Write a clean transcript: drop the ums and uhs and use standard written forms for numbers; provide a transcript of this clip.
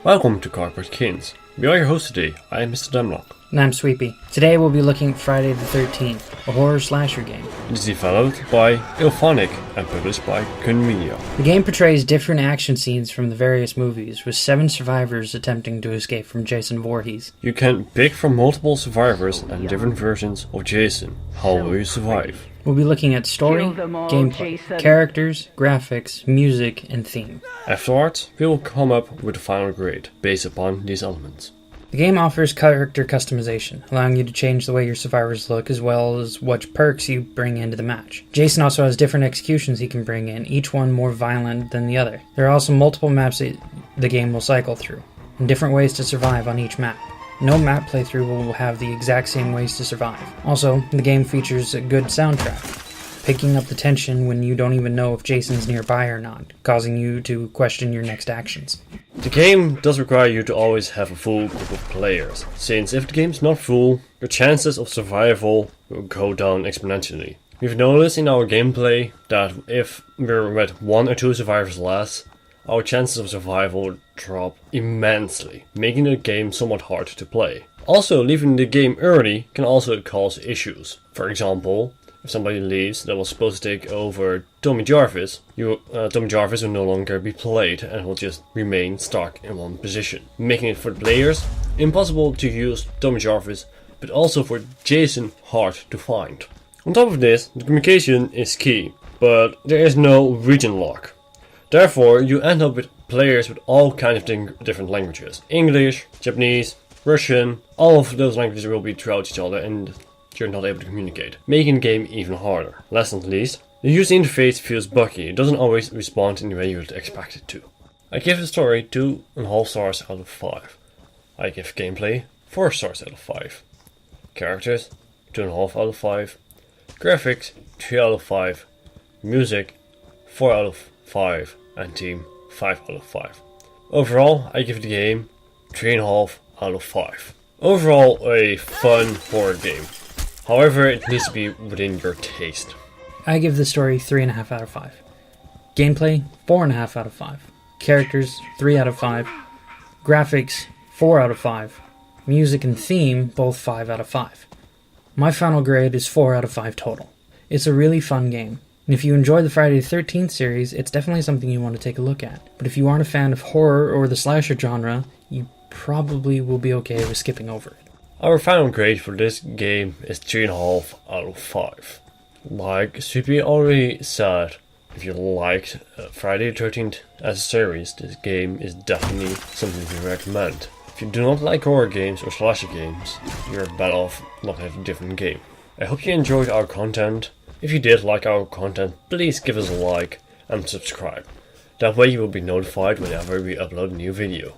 Welcome to Cardboard Kings. We are your hosts today. I am Mr. Demlock. And I'm Sweepy. Today we'll be looking at Friday the 13th, a horror slasher game. It is developed by IllFonic and published by Kun Media. The game portrays different action scenes from the various movies, with 7 survivors attempting to escape from Jason Voorhees. You can pick from multiple survivors and different versions of Jason. How will you survive? We'll be looking at story, gameplay, characters, graphics, music, and theme. Afterwards, we will come up with a final grade based upon these elements. The game offers character customization, allowing you to change the way your survivors look as well as what perks you bring into the match. Jason also has different executions he can bring in, each one more violent than the other. There are also multiple maps that the game will cycle through, and different ways to survive on each map. No map playthrough will have the exact same ways to survive. Also, the game features a good soundtrack, picking up the tension when you don't even know if Jason's nearby or not, causing you to question your next actions. The game does require you to always have a full group of players, since if the game's not full, your chances of survival will go down exponentially. We've noticed in our gameplay that if we're with 1 or 2 survivors less, our chances of survival drop immensely, making the game somewhat hard to play. Also, leaving the game early can also cause issues. For example, if somebody leaves that was supposed to take over Tommy Jarvis, Tommy Jarvis will no longer be played and will just remain stuck in one position, making it for the players impossible to use Tommy Jarvis, but also for Jason hard to find. On top of this, the communication is key, but there is no region lock. Therefore, you end up with players with all kinds of different languages. English, Japanese, Russian, all of those languages will be throughout each other and you're not able to communicate, making the game even harder. Last but not least, the user interface feels buggy. It doesn't always respond in the way you would expect it to. I give the story 2.5 stars out of 5. I give gameplay 4 stars out of 5. Characters 2.5 out of 5. Graphics 3 out of 5. Music 4 out of 5. And team 5 out of 5. Overall, I give the game 3.5 out of 5. Overall, a fun horror game. However, it needs to be within your taste. I give the story 3.5 out of 5. Gameplay 4.5 out of 5. Characters 3 out of 5. Graphics 4 out of 5. Music and theme both 5 out of 5. My final grade is 4 out of 5 total. It's a really fun game. And if you enjoy the Friday the 13th series, it's definitely something you want to take a look at. But if you aren't a fan of horror or the slasher genre, you probably will be okay with skipping over it. Our final grade for this game is 3.5 out of 5. Like Sweepy already said, if you liked Friday the 13th as a series, this game is definitely something we recommend. If you do not like horror games or slasher games, you're better off not having a different game. I hope you enjoyed our content. If you did like our content, please give us a like and subscribe. That way you will be notified whenever we upload a new video.